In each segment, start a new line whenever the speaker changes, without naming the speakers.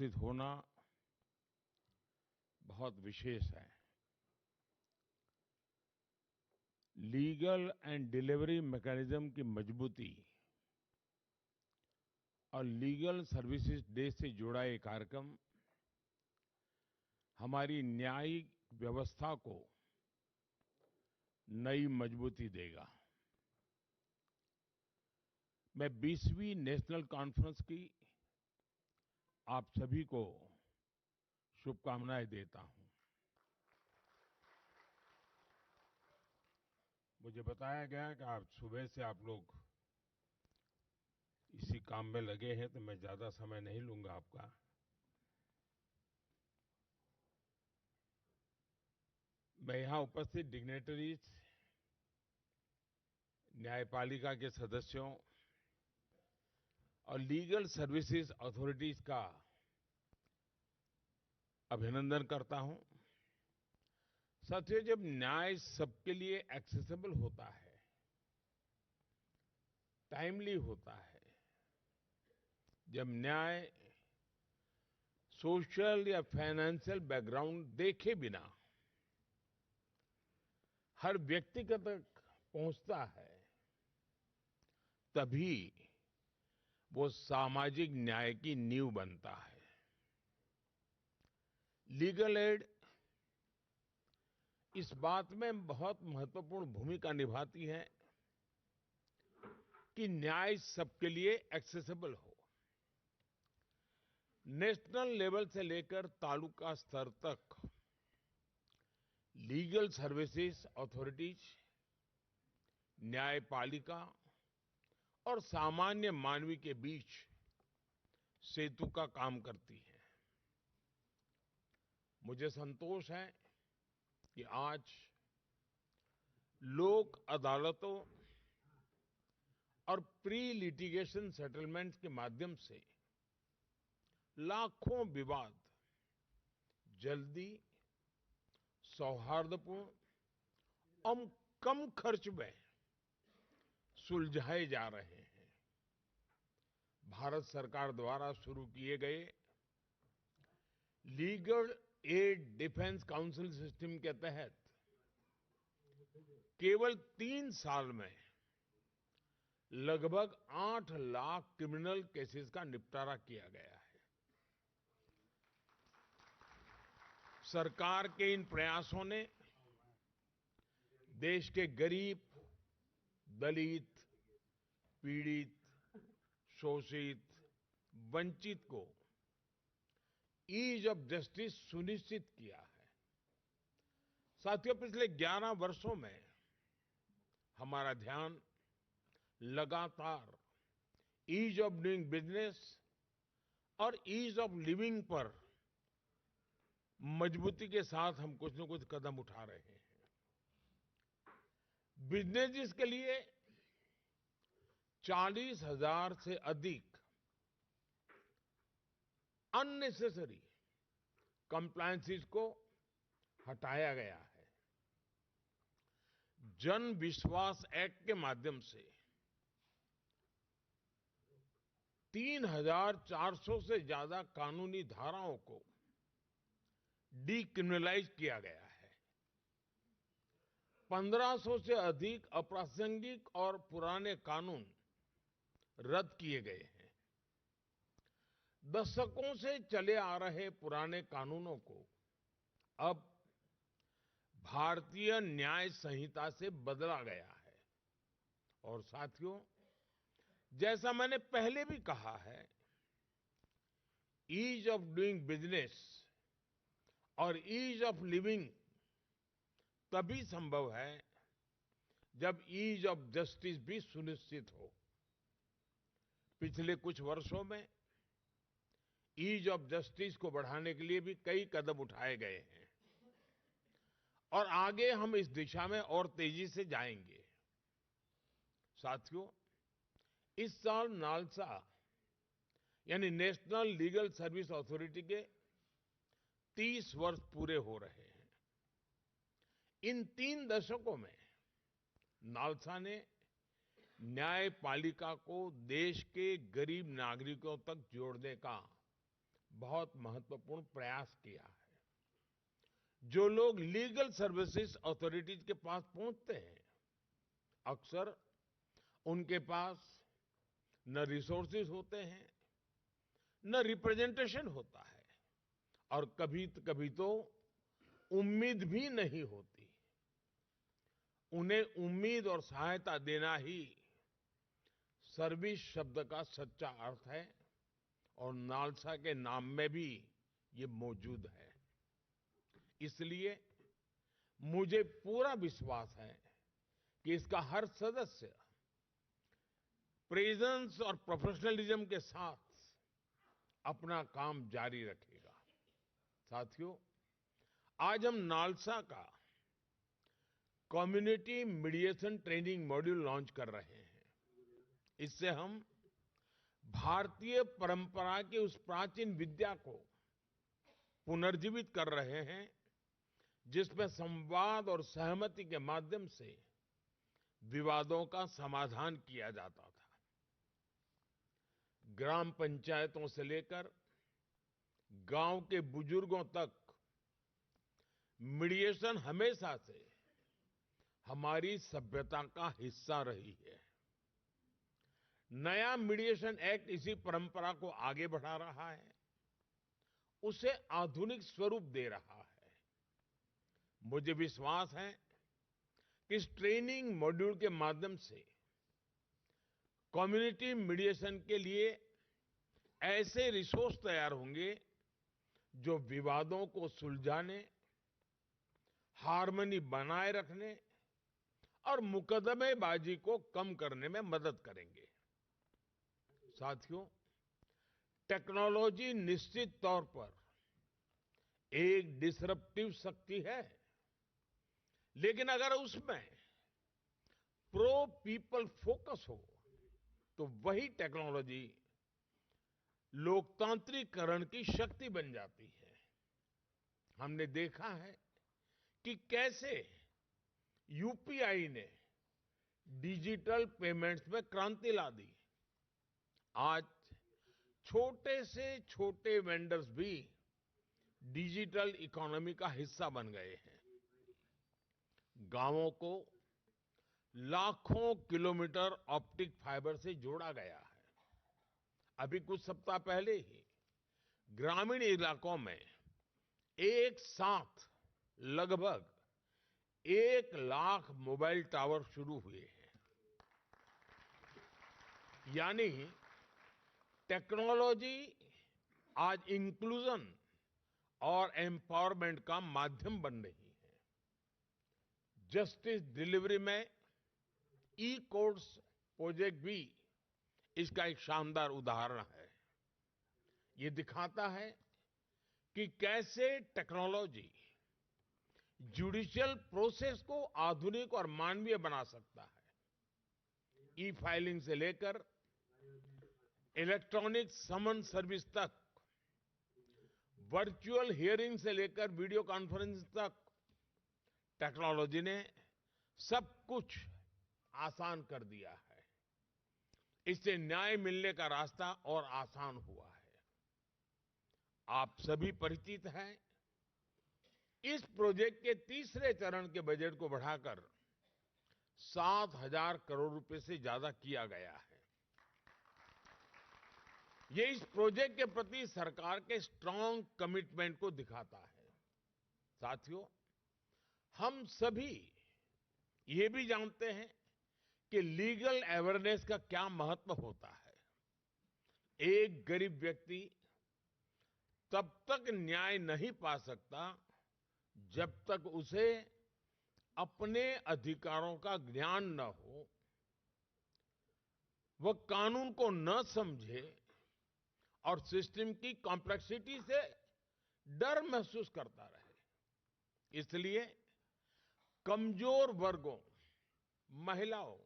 उपस्थित होना बहुत विशेष है। लीगल एंड डिलीवरी मैकेनिज्म की मजबूती और लीगल सर्विसेज डे से जुड़ा ये कार्यक्रम हमारी न्यायिक व्यवस्था को नई मजबूती देगा। मैं 20वीं नेशनल कॉन्फ्रेंस की आप सभी को शुभकामनाएं देता हूं। मुझे बताया गया कि आज सुबह से आप लोग इसी काम में लगे हैं, तो मैं ज्यादा समय नहीं लूंगा आपका। मैं यहां उपस्थित डिग्नेटरीज, न्यायपालिका के सदस्यों और लीगल सर्विसेज अथॉरिटीज का अभिनंदन करता हूं। साथियों, जब न्याय सबके लिए एक्सेसिबल होता है, टाइमली होता है, जब न्याय सोशल या फाइनेंशियल बैकग्राउंड देखे बिना हर व्यक्ति तक पहुंचता है, तभी वो सामाजिक न्याय की नींव बनता है। लीगल एड इस बात में बहुत महत्वपूर्ण भूमिका निभाती है कि न्याय सबके लिए एक्सेसिबल हो। नेशनल लेवल से लेकर तालुका स्तर तक लीगल सर्विसेज अथॉरिटीज, न्यायपालिका और सामान्य मानवी के बीच सेतु का काम करती है। मुझे संतोष है कि आज लोक अदालतों और प्री लिटिगेशन सेटलमेंट के माध्यम से लाखों विवाद जल्दी, सौहार्दपूर्ण और कम खर्च में सुलझाए जा रहे हैं। भारत सरकार द्वारा शुरू किए गए legal aid defence council system के तहत केवल 3 साल में लगभग 8 लाख क्रिमिनल केसेस का निपटारा किया गया है। सरकार के इन प्रयासों ने देश के गरीब, दलित, पीड़ित, शोषित, वंचित को ईज ऑफ जस्टिस सुनिश्चित किया है। साथियों, पिछले 11 वर्षों में हमारा ध्यान लगातार ईज ऑफ डूइंग बिजनेस और ईज ऑफ लिविंग पर मजबूती के साथ हम कुछ न कुछ कदम उठा रहे हैं। बिजनेस के लिए 40,000 से अधिक अननेसेसरी कंप्लायंसेस को हटाया गया है। जन विश्वास एक्ट के माध्यम से 3,400 से ज्यादा कानूनी धाराओं को डीक्रिमिनलाइज किया गया है। 1500 से अधिक अप्रासंगिक और पुराने कानून रद्द किए गए हैं। दशकों से चले आ रहे पुराने कानूनों को अब भारतीय न्याय संहिता से बदला गया है। और साथियों, जैसा मैंने पहले भी कहा है, ईज ऑफ डूइंग बिजनेस और ईज ऑफ लिविंग तभी संभव है जब ईज ऑफ जस्टिस भी सुनिश्चित हो। पिछले कुछ वर्षों में ईज ऑफ जस्टिस को बढ़ाने के लिए भी कई कदम उठाए गए हैं और आगे हम इस दिशा में और तेजी से जाएंगे। साथियों, इस साल नालसा यानी नेशनल लीगल सर्विस अथॉरिटी के 30 वर्ष पूरे हो रहे हैं। इन 3 दशकों में नालसा ने न्यायपालिका को देश के गरीब नागरिकों तक जोड़ने का बहुत महत्वपूर्ण प्रयास किया है। जो लोग लीगल सर्विसेज अथॉरिटीज के पास पहुंचते हैं, अक्सर उनके पास न रिसोर्सेज होते हैं, न रिप्रेजेंटेशन होता है, और कभी कभी तो उम्मीद भी नहीं होती। उन्हें उम्मीद और सहायता देना ही सर्विस शब्द का सच्चा अर्थ है, और नालसा के नाम में भी ये मौजूद है। इसलिए मुझे पूरा विश्वास है कि इसका हर सदस्य प्रेजेंस और प्रोफेशनलिज्म के साथ अपना काम जारी रखेगा। साथियों, आज हम नालसा का community mediation training module launch कर रहे हैं। इससे हम भारतीय परंपरा की उस प्राचीन विद्या को पुनर्जीवित कर रहे हैं, जिसमें संवाद और सहमति के माध्यम से विवादों का समाधान किया जाता था। ग्राम पंचायतों से लेकर गांव के बुजुर्गों तक मीडिएशन हमेशा से हमारी सभ्यता का हिस्सा रही है। नया मीडिएशन एक्ट इसी परंपरा को आगे बढ़ा रहा है, उसे आधुनिक स्वरूप दे रहा है। मुझे विश्वास है कि इस ट्रेनिंग मॉड्यूल के माध्यम से कम्युनिटी मीडिएशन के लिए ऐसे रिसोर्स तैयार होंगे जो विवादों को सुलझाने, हार्मनी बनाए रखने और मुकदमेबाजी को कम करने में मदद करेंगे। साथियों, टेक्नोलॉजी निश्चित तौर पर एक डिसरप्टिव शक्ति है, लेकिन अगर उसमें प्रो पीपल फोकस हो तो वही टेक्नोलॉजी लोकतांत्रिकरण की शक्ति बन जाती है। हमने देखा है कि कैसे यूपीआई ने डिजिटल पेमेंट्स में क्रांति ला दी। आज छोटे से छोटे वेंडर्स भी डिजिटल इकोनॉमी का हिस्सा बन गए हैं। गांवों को लाखों किलोमीटर ऑप्टिक फाइबर से जोड़ा गया है। अभी कुछ सप्ताह पहले ही ग्रामीण इलाकों में एक साथ लगभग 1 लाख मोबाइल टावर शुरू हुए हैं। यानी टेक्नोलॉजी आज इंक्लूजन और एम्पावरमेंट का माध्यम बन रही है। जस्टिस डिलीवरी में ई कोर्ट्स प्रोजेक्ट भी इसका एक शानदार उदाहरण है। ये दिखाता है कि कैसे टेक्नोलॉजी जुडिशियल प्रोसेस को आधुनिक और मानवीय बना सकता है। ई फाइलिंग से लेकर इलेक्ट्रॉनिक समन सर्विस तक, वर्चुअल हियरिंग से लेकर वीडियो कॉन्फ्रेंस तक, टेक्नोलॉजी ने सब कुछ आसान कर दिया है। इससे न्याय मिलने का रास्ता और आसान हुआ है। आप सभी परिचित हैं, इस प्रोजेक्ट के तीसरे चरण के बजट को बढ़ाकर 7,000 करोड़ रुपए से ज्यादा किया गया है। ये इस प्रोजेक्ट के प्रति सरकार के स्ट्रांग कमिटमेंट को दिखाता है। साथियों, हम सभी ये भी जानते हैं कि लीगल अवेयरनेस का क्या महत्व होता है। एक गरीब व्यक्ति तब तक न्याय नहीं पा सकता जब तक उसे अपने अधिकारों का ज्ञान न हो, वह कानून को न समझे और सिस्टम की कॉम्प्लेक्सिटी से डर महसूस करता रहे। इसलिए कमजोर वर्गों, महिलाओं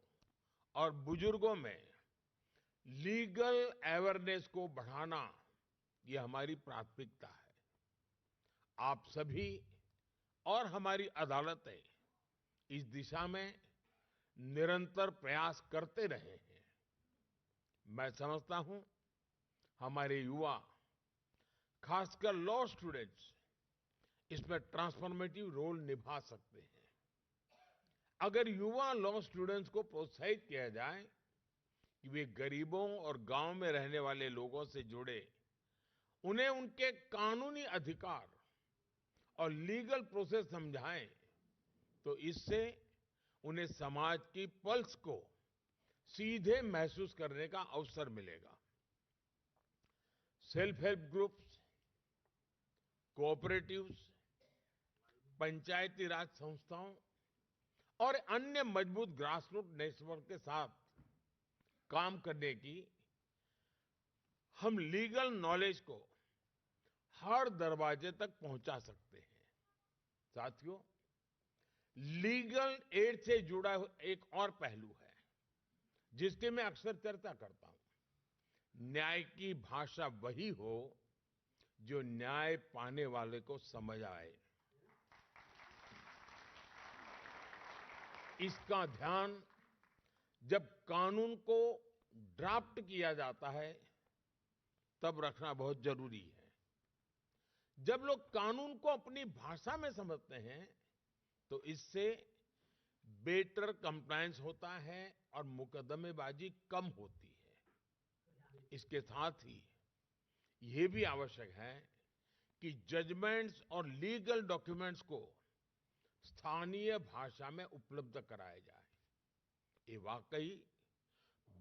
और बुजुर्गों में लीगल अवेयरनेस को बढ़ाना, ये हमारी प्राथमिकता है। आप सभी और हमारी अदालतें इस दिशा में निरंतर प्रयास करते रहे हैं। मैं समझता हूं हमारे युवा खासकर लॉ स्टूडेंट्स इसमें ट्रांसफॉर्मेटिव रोल निभा सकते हैं। अगर युवा लॉ स्टूडेंट्स को प्रोत्साहित किया जाए कि वे गरीबों और गांव में रहने वाले लोगों से जुड़े, उन्हें उनके कानूनी अधिकार और लीगल प्रोसेस समझाएं, तो इससे उन्हें समाज की पल्स को सीधे महसूस करने का अवसर मिलेगा। सेल्फ हेल्प ग्रुप्स, कोऑपरेटिव्स, पंचायती राज संस्थाओं और अन्य मजबूत ग्रासरूट नेटवर्क के साथ काम करने की हम लीगल नॉलेज को हर दरवाजे तक पहुंचा सकते हैं। साथियों, लीगल एड से जुड़ा एक और पहलू है जिसकी मैं अक्सर चर्चा करता हूं। न्याय की भाषा वही हो जो न्याय पाने वाले को समझ आए। इसका ध्यान जब कानून को ड्राफ्ट किया जाता है तब रखना बहुत जरूरी है। जब लोग कानून को अपनी भाषा में समझते हैं तो इससे बेटर कंप्लायंस होता है और मुकदमेबाजी कम होती है। इसके साथ ही ये भी आवश्यक है कि जजमेंट्स और लीगल डॉक्यूमेंट्स को स्थानीय भाषा में उपलब्ध कराया जाए। ये वाकई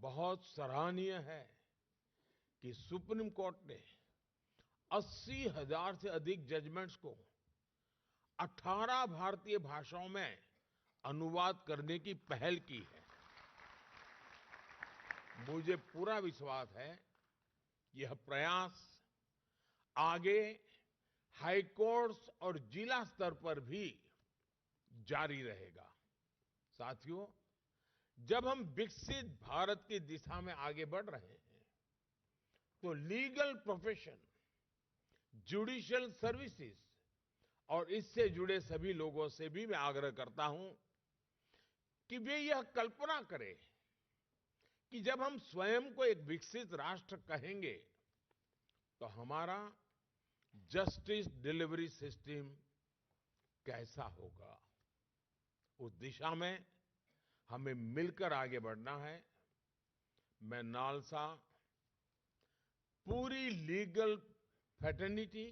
बहुत सराहनीय है कि सुप्रीम कोर्ट ने 80,000 से अधिक जजमेंट्स को 18 भारतीय भाषाओं में अनुवाद करने की पहल की है। मुझे पूरा विश्वास है यह प्रयास आगे हाई कोर्ट्स और जिला स्तर पर भी जारी रहेगा। साथियों, जब हम विकसित भारत की दिशा में आगे बढ़ रहे हैं तो लीगल प्रोफेशन, जुडिशियल सर्विसेज और इससे जुड़े सभी लोगों से भी मैं आग्रह करता हूं कि वे यह कल्पना करें कि जब हम स्वयं को एक विकसित राष्ट्र कहेंगे तो हमारा जस्टिस डिलीवरी सिस्टम कैसा होगा। उस दिशा में हमें मिलकर आगे बढ़ना है। मैं नालसा पूरी लीगल फ्रेटर्निटी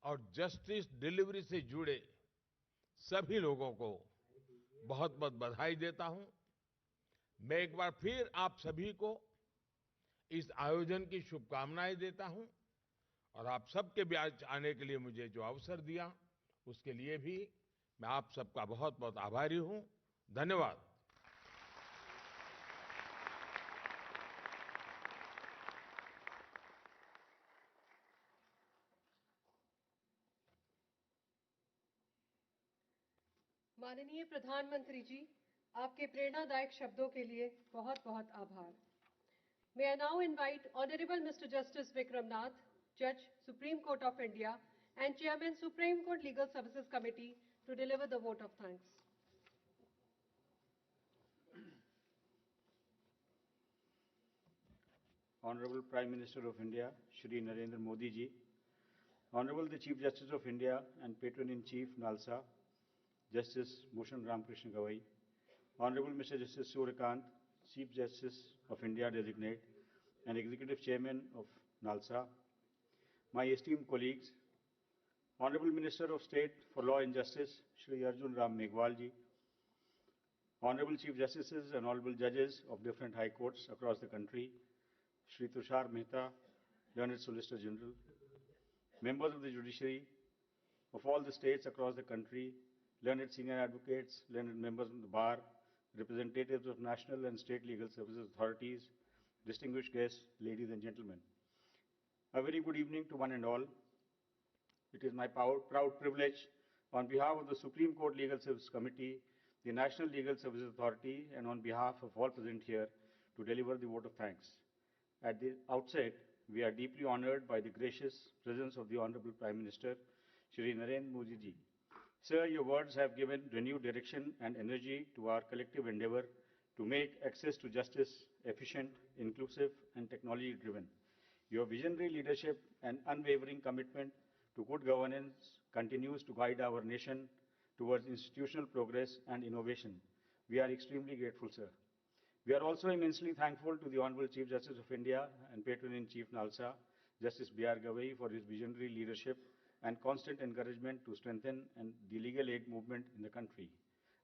और जस्टिस डिलीवरी से जुड़े सभी लोगों को बहुत बहुत बधाई देता हूं। मैं एक बार फिर आप सभी को इस आयोजन की शुभकामनाएं देता हूं और आप सबके बीच आने के लिए मुझे जो अवसर दिया उसके लिए भी मैं आप सबका बहुत बहुत आभारी हूं। धन्यवाद।
माननीय प्रधानमंत्री जी, आपके प्रेरणादायक शब्दों के लिए बहुत बहुत आभार। May I now invite Honorable Mr. Justice Vikram Nath, Judge, Supreme Court of India and Chairman, Supreme Court Legal Services Committee to deliver the vote of thanks.
Honorable Prime Minister of India, Shri Narendra Modi ji, Honorable the Chief Justice of India and Patron-in-Chief, Nalsa, Justice Bhushan Ramakrishna Gawai, Honorable Mr. Justice Suryakant, Chief Justice of India Designate and Executive Chairman of Nalsa, my esteemed colleagues, Honorable Minister of State for Law and Justice, Shri Arjun Ram Meghwal ji, Honorable Chief Justices and Honorable Judges of different high courts across the country, Shri Tushar Mehta, Learned Solicitor General, members of the judiciary of all the states across the country, learned senior advocates, learned members of the bar, representatives of national and state legal services authorities, distinguished guests, ladies and gentlemen. A very good evening to one and all. It is my proud privilege on behalf of the Supreme Court Legal Services Committee, the National Legal Services Authority, and on behalf of all present here to deliver the vote of thanks. At the outset, we are deeply honored by the gracious presence of the Honorable Prime Minister, Shri Narendra Modi ji. Sir, your words have given renewed direction and energy to our collective endeavor to make access to justice efficient, inclusive, and technology-driven. Your visionary leadership and unwavering commitment to good governance continues to guide our nation towards institutional progress and innovation. We are extremely grateful, sir. We are also immensely thankful to the Honorable Chief Justice of India and Patron-in-Chief NALSA, Justice B.R. Gavai, for his visionary leadership and constant encouragement to strengthen the legal aid movement in the country.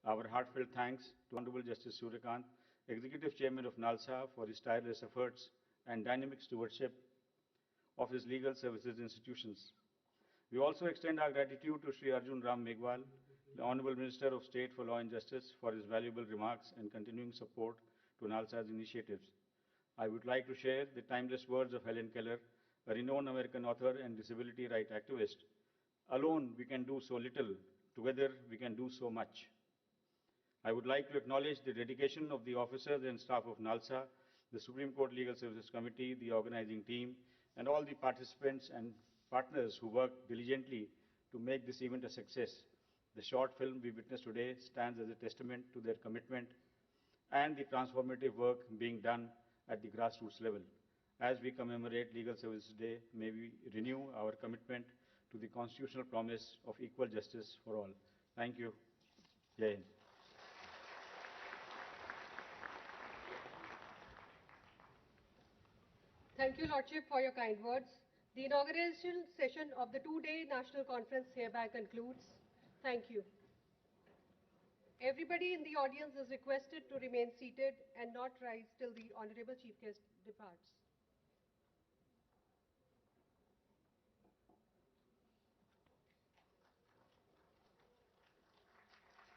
Our heartfelt thanks to Honorable Justice Suryakant, Executive Chairman of NALSA, for his tireless efforts and dynamic stewardship of his legal services institutions. We also extend our gratitude to Sri Arjun Ram Meghwal, the Honorable Minister of State for Law and Justice, for his valuable remarks and continuing support to NALSA's initiatives. I would like to share the timeless words of Helen Keller, a renowned American author and disability rights activist. Alone we can do so little, together we can do so much. I would like to acknowledge the dedication of the officers and staff of NALSA, the Supreme Court Legal Services Committee, the organizing team, and all the participants and partners who worked diligently to make this event a success. The short film we witnessed today stands as a testament to their commitment and the transformative work being done at the grassroots level. As we commemorate Legal Services Day, may we renew our commitment to the constitutional promise of equal justice for all. Thank you. Jai Hind.
Thank you, Lordship, for your kind words. The inauguration session of the two-day national conference hereby concludes. Thank you. Everybody in the audience is requested to remain seated and not rise till the Honorable Chief Guest departs.